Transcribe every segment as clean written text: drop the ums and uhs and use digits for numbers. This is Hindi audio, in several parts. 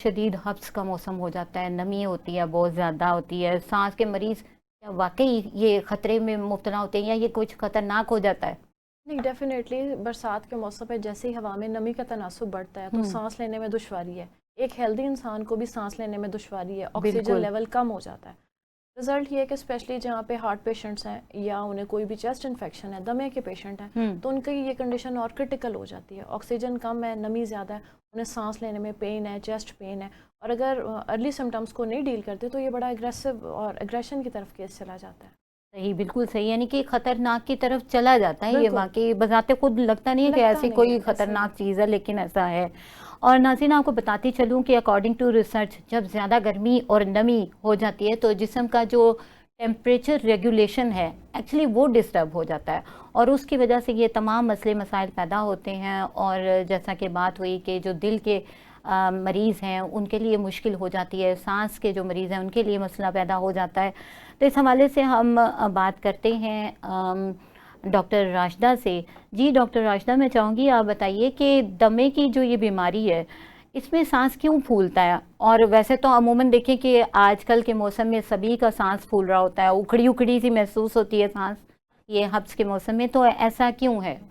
शदीद हब्स का मौसम हो जाता है, नमी होती है, बहुत ज़्यादा होती है, सांस के मरीज़ क्या वाकई ये ख़तरे में मुब्तला होते हैं या ये कुछ ख़तरनाक हो जाता है? नहीं, डेफिनेटली बरसात के मौसम पे जैसे ही हवा में नमी का तनासुब बढ़ता है तो हुँ, सांस लेने में दुश्वारी है। एक हेल्दी इंसान को भी सांस लेने में दुश्वारी है, ऑक्सीजन बिल्कुल। लेवल कम हो जाता है। रिजल्ट ये है कि स्पेशली जहाँ पे हार्ट पेशेंट्स हैं या उन्हें कोई भी चेस्ट इन्फेक्शन है, दमे के पेशेंट हैं, हुँ, तो उनकी ये कंडीशन और क्रिटिकल हो जाती है। ऑक्सीजन कम है, नमी ज़्यादा है, उन्हें सांस लेने में पेन है, चेस्ट पेन है, और अगर अर्ली सिम्टम्स को नहीं डील करते तो ये बड़ा एग्रेसिव और एग्रेशन की तरफ केस चला जाता है। सही, बिल्कुल सही, यानी कि खतरनाक की तरफ चला जाता है ये बिल्कुल, वाक़ई बज़ाते खुद लगता नहीं है कि लगता ऐसी नहीं कोई है, ऐसे ही खतरनाक है। चीज़ है, लेकिन ऐसा है। और नाज़रीन आपको बताती चलूँ कि अकॉर्डिंग टू रिसर्च जब ज़्यादा गर्मी और नमी हो जाती है तो जिस्म का जो टेम्परेचर रेगुलेशन है एक्चुअली वो डिस्टर्ब हो जाता है और उसकी वजह से ये तमाम मसले मसाइल पैदा होते हैं। और जैसा कि बात हुई कि जो दिल के मरीज़ हैं उनके लिए मुश्किल हो जाती है, सांस के जो मरीज़ हैं उनके लिए मसला पैदा हो जाता है। तो इस हवाले से हम बात करते हैं डॉक्टर राशिदा से। जी डॉक्टर राशिदा, मैं चाहूँगी आप बताइए कि दमे की जो ये बीमारी है इसमें सांस क्यों फूलता है? और वैसे तो अमूमन देखें कि आजकल के मौसम में सभी का सांस फूल रहा होता है, उखड़ी उखड़ी सी महसूस होती है सांस ये हब्स के मौसम में, तो ऐसा क्यों है?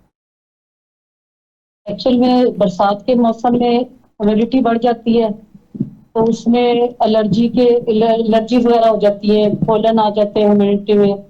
एक्चुअल में बरसात के मौसम में ह्यूमिडिटी बढ़ जाती है, तो उसमें एलर्जीज वगैरह हो जाती है, पोलन आ जाते हैं ह्यूमिडिटी में,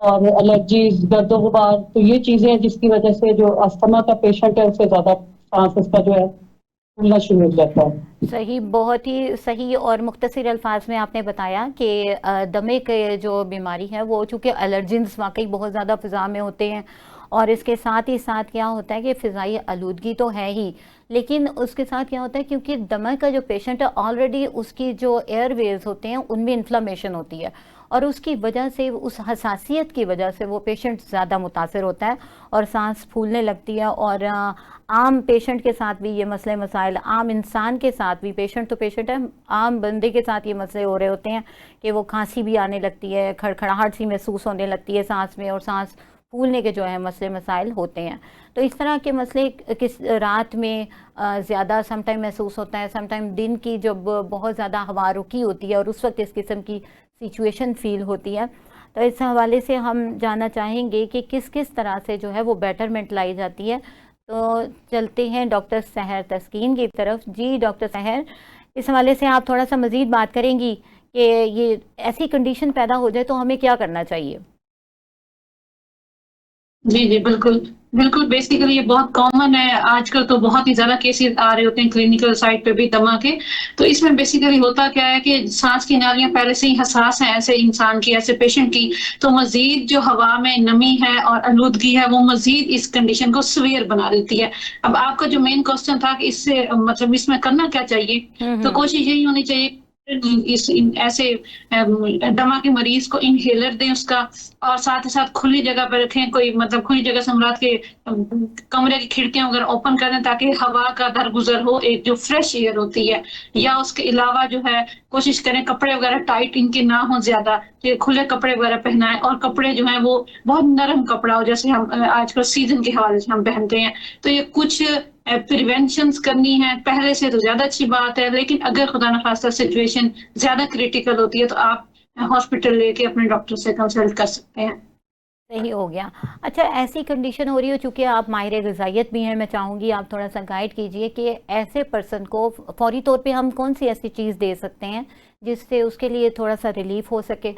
और एलर्जीज, गर्दो गुबार, तो ये चीजें हैं जिसकी वजह से जो अस्थमा का पेशेंट है उससे ज्यादा सांस उसका जो है फूलना शुरू हो जाता है। सही, बहुत ही सही और मुख्तसर अल्फाज में आपने बताया कि दमे के जो बीमारी है वो चूँकि एलर्जेंस वाकई बहुत ज़्यादा फ़िज़ा में होते हैं और इसके साथ ही साथ क्या होता है कि फ़िज़ाई आलूदगी तो है ही, लेकिन उसके साथ क्या होता है क्योंकि दमा का जो पेशेंट है ऑलरेडी उसकी जो एयरवेज होते हैं उनमें इन्फ्लामेशन होती है और उसकी वजह से उस हसासियत की वजह से वो पेशेंट ज़्यादा मुतासर होता है और सांस फूलने लगती है। और आम पेशेंट के साथ भी ये मसले मसाइल, आम इंसान के साथ भी, पेशेंट तो पेशेंट है, आम बंदे के साथ ये मसले हो रहे होते हैं कि वो खांसी भी आने लगती है, खड़खड़ाहट सी महसूस होने लगती है सांस में और सांस फूलने के जो है मसले मसाइल होते हैं। तो इस तरह के मसले किस रात में ज़्यादा समटाइम महसूस होता है, समटाइम दिन की जब बहुत ज़्यादा हवा रुकी होती है और उस वक्त इस किस्म की सिचुएशन फील होती है। तो इस हवाले से हम जानना चाहेंगे कि किस किस तरह से जो है वो बेटरमेंट लाई जाती है। तो चलते हैं डॉक्टर सहर तस्कीन की तरफ। जी डॉक्टर सहर, इस हवाले से आप थोड़ा सा मज़ीद बात करेंगी कि ये ऐसी कंडीशन पैदा हो जाए तो हमें क्या करना चाहिए? जी, जी, बिल्कुल। बिल्कुल, बेसिकली ये बहुत कॉमन है, आजकल तो बहुत ही ज़्यादा केसेज़ आ रहे होते हैं क्लिनिकल साइड पे भी दमा के। तो इसमें बेसिकली होता क्या है कि साँस की नालियाँ पहले से ही हसास हैं ऐसे इंसान की, ऐसे पेशेंट की, तो मज़ीद जो हवा में नमी है और आलूदगी है, वो मज़ीद इस कंडीशन को सीवियर बना देती है। अब आपका जो मेन क्वेश्चन था कि इससे मतलब इसमें करना क्या चाहिए? तो हम्म। कोशिश यही होनी चाहिए इस इन ऐसे दमा के मरीज़ को इन्हेलर दें उसका, और साथ ही साथ खुली जगह पे रखें, कोई मतलब खुली जगह से मुराद के कमरे की खिड़कियाँ वगैरह ओपन कर दें ताकि हवा का दरगुज़र हो, एक जो फ्रेश एयर होती है। या उसके अलावा जो है कोशिश करें कपड़े वगैरह टाइट इनके ना हो ज़्यादा, कि खुले कपड़े वगैरह पहनाएँ, और कपड़े जो हैं वो बहुत नरम कपड़ा हो, जैसे हम आजकल सीज़न के हवाले से हम पहनते हैं। तो ये कुछ प्रिवेंशंस करनी है, पहले से तो ज़्यादा अच्छी बात है, लेकिन अगर खुदा न ख़ास्ता सिचुएशन ज़्यादा क्रिटिकल होती है तो आप हॉस्पिटल लेके अपने डॉक्टर से कंसल्ट कर सकते हैं। सही हो गया। अच्छा, ऐसी कंडीशन हो रही हो, चूँकि आप माहिर ग़िज़ाइयत भी हैं, मैं चाहूँगी आप थोड़ा-सा गाइड कीजिए कि ऐसे पर्सन को फ़ौरी तौर पे हम कौन-सी ऐसी चीज़ दे सकते हैं, जिससे उसके लिए थोड़ा-सा रिलीफ़ हो सके?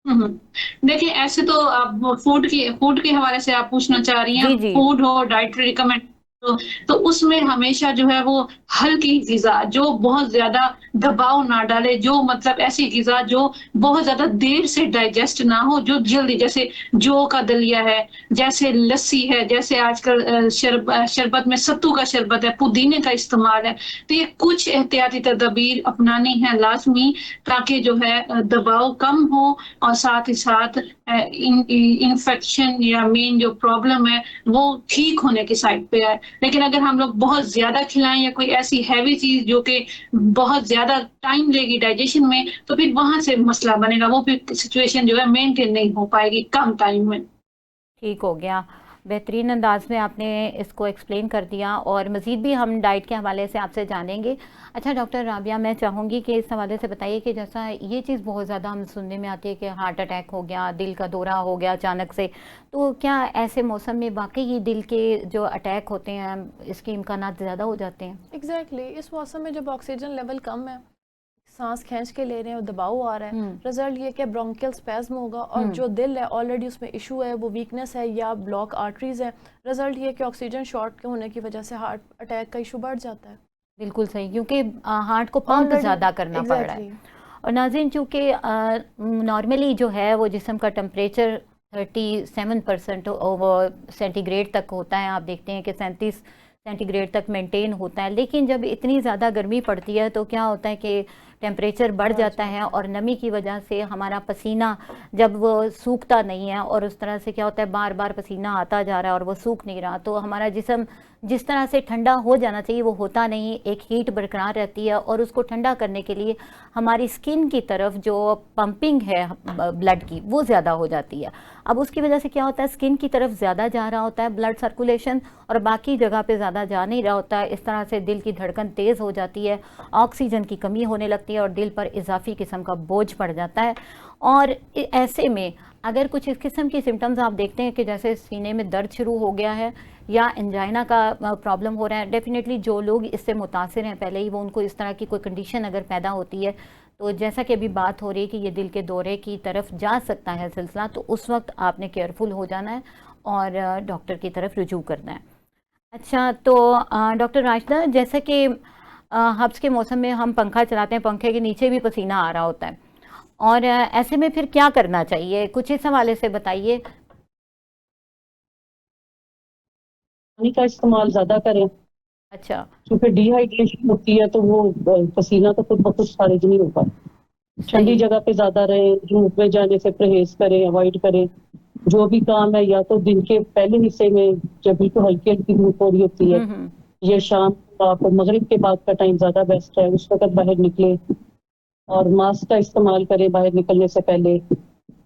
हुँ, हुँ। देखिए, ऐसे तो आप फूड के हवाले से आप पूछना चाह रही हैं, जी, जी। फूड हो, डाइटरी रिकमेंड हो, तो उसमें हमेशा जो है वो हल्की ग़िज़ा, जो बहुत ज़्यादा दबाव ना डाले, जो मतलब ऐसी ग़िज़ा जो बहुत ज़्यादा देर से डाइजेस्ट ना हो, जो जल्दी, जैसे जौ का दलिया है, जैसे लस्सी है, जैसे आजकल शरबत में सत्तू का शरबत है, पुदीने का इस्तेमाल है। तो ये कुछ एहतियाती तदाबीर अपनानी है लाज़मी, ताकि जो है दबाव कम हो और साथ ही साथ इन्फेक्शन या मेन जो प्रॉब्लम है वो ठीक होने की साइड पे है। लेकिन अगर हम लोग बहुत ज़्यादा खिलाएँ या कोई ऐसी हैवी चीज़ जो कि बहुत ज़्यादा टाइम लेगी डाइजेशन में, तो फिर वहाँ से मसला बनेगा, वो फिर सिचुएशन जो है मेंटेन नहीं हो पाएगी कम टाइम में। ठीक हो गया। बेहतरीन अंदाज में आपने इसको एक्सप्लेन कर दिया और मज़ीद भी हम डाइट के हवाले से आपसे जानेंगे। अच्छा डॉक्टर राबिया, मैं चाहूँगी कि इस हवाले से बताइए कि जैसा ये चीज़ बहुत ज़्यादा हम सुनने में आती है कि हार्ट अटैक हो गया, दिल का दौरा हो गया अचानक से, तो क्या ऐसे मौसम में वाकई ये दिल के जो अटैक होते हैं इसके इम्कानात ज़्यादा हो जाते हैं? एग्जैक्टली इस मौसम में जब ऑक्सीजन लेवल कम है, सांस खींच के ले रहे हैं और दबाव आ रहा है, रिजल्ट ये कि ब्रोंकियल स्पैज्म होगा और जो दिल है ऑलरेडी उसमें इशू है, वो वीकनेस है या ब्लॉक आर्टरीज है, रिजल्ट ये कि ऑक्सीजन शॉर्ट होने की वजह से हार्ट अटैक का इशू बढ़ जाता है। बिल्कुल सही, क्योंकि हार्ट को पंप ज़्यादा करना पड़ रहा है। और नाज़रीन, चूँकि नॉर्मली जो है वो जिस्म का टेम्परेचर 37% सेंटीग्रेड तक होता है, आप देखते हैं कि 37 सेंटीग्रेड तक मेंटेन होता है, लेकिन जब इतनी ज़्यादा गर्मी पड़ती है तो क्या होता है कि टेम्परेचर बढ़ जाता है और नमी की वजह से हमारा पसीना जब वो सूखता नहीं है और उस तरह से क्या होता है बार बार पसीना आता जा रहा है और वो सूख नहीं रहा, तो हमारा जिस्म जिस तरह से ठंडा हो जाना चाहिए वो होता नहीं, एक हीट बरकरार रहती है और उसको ठंडा करने के लिए हमारी स्किन की तरफ जो पंपिंग है ब्लड की वो ज़्यादा हो जाती है। अब उसकी वजह से क्या होता है, स्किन की तरफ ज़्यादा जा रहा होता है ब्लड सर्कुलेशन और बाकी जगह पे ज़्यादा जा नहीं रहा होता है। इस तरह से दिल की धड़कन तेज़ हो जाती है, ऑक्सीजन की कमी होने लगती है और दिल पर इजाफी किस्म का बोझ पड़ जाता है। और ऐसे में अगर कुछ इस किस्म की सिम्टम्स आप देखते हैं कि जैसे सीने में दर्द शुरू हो गया है या एंजाइना का प्रॉब्लम हो रहा है, डेफिनेटली जो लोग इससे मुतासिर हैं पहले ही, वो उनको इस तरह की कोई कंडीशन अगर पैदा होती है तो जैसा कि अभी बात हो रही है कि ये दिल के दौरे की तरफ जा सकता है सिलसिला, तो उस वक्त आपने केयरफुल हो जाना है और डॉक्टर की तरफ रुजू करना है। अच्छा, तो डॉक्टर राशिदा, जैसे कि हब्स के मौसम में हम पंखा चलाते हैं, पंखे के नीचे भी पसीना आ रहा होता है और ऐसे में फिर क्या करना चाहिए, कुछ इस हवाले से बताइए। पानी का इस्तेमाल ज्यादा करें। अच्छा, क्योंकि डिहाइड्रेशन होती है तो वो पसीना तो खुद ब खुद खारिज नहीं होता। ठंडी सही। जगह पे ज्यादा रहें, धूप में जाने से परहेज करें, अवॉइड करें। जो भी काम है या तो दिन के पहले हिस्से में जब भी तो हल्की हल्की धूप हो रही होती है, या शाम को आप मगरिब के बाद का टाइम ज्यादा बेस्ट है, उस वक्त बाहर निकले और मास्क का इस्तेमाल करें बाहर निकलने से पहले।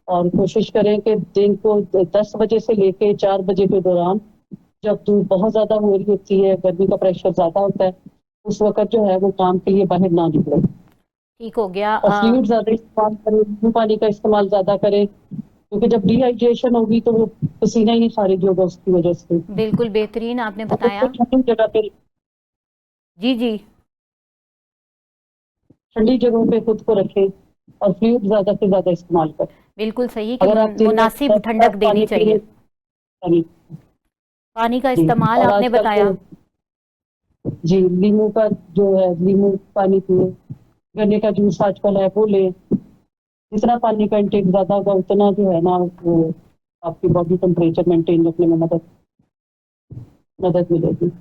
और कोशिश करें कि दिन को 10 बजे से लेके 4 बजे के दौरान जब धूप बहुत ज्यादा हो रही होती है, गर्मी का प्रेशर ज्यादा होता है, उस वक्त जो है वो काम के लिए बाहर ना निकले। ठीक हो गया। और फ्लूइड ज्यादा इस्तेमाल करें, नींबू पानी का इस्तेमाल ज्यादा करें, क्योंकि जब डिहाइड्रेशन होगी तो वो पसीना ही नहीं खारिज होगा उसकी वजह से। बिल्कुल बेहतरीन आपने बताया। ठंडी जगह पे, जी जी, ठंडी जगहों पे खुद को रखें और फ्लूइड ज्यादा से ज्यादा इस्तेमाल करें। बिल्कुल सही कि अगर आप दिन में मुनासिब 10 ठंडक गिलास देनी पानी चाहिए। पिए, पानी का जी। इस्तेमाल और आपने आजकल बताया। जी नींबू का जो है, नींबू पानी पिए, गन्ने का जूस आजकल है वो लें। जितना पानी का इंटेक ज्यादा होगा उतना जो है ना वो आपकी बॉडी टेम्परेचर मेंटेन रखने में मदद मिलेगी।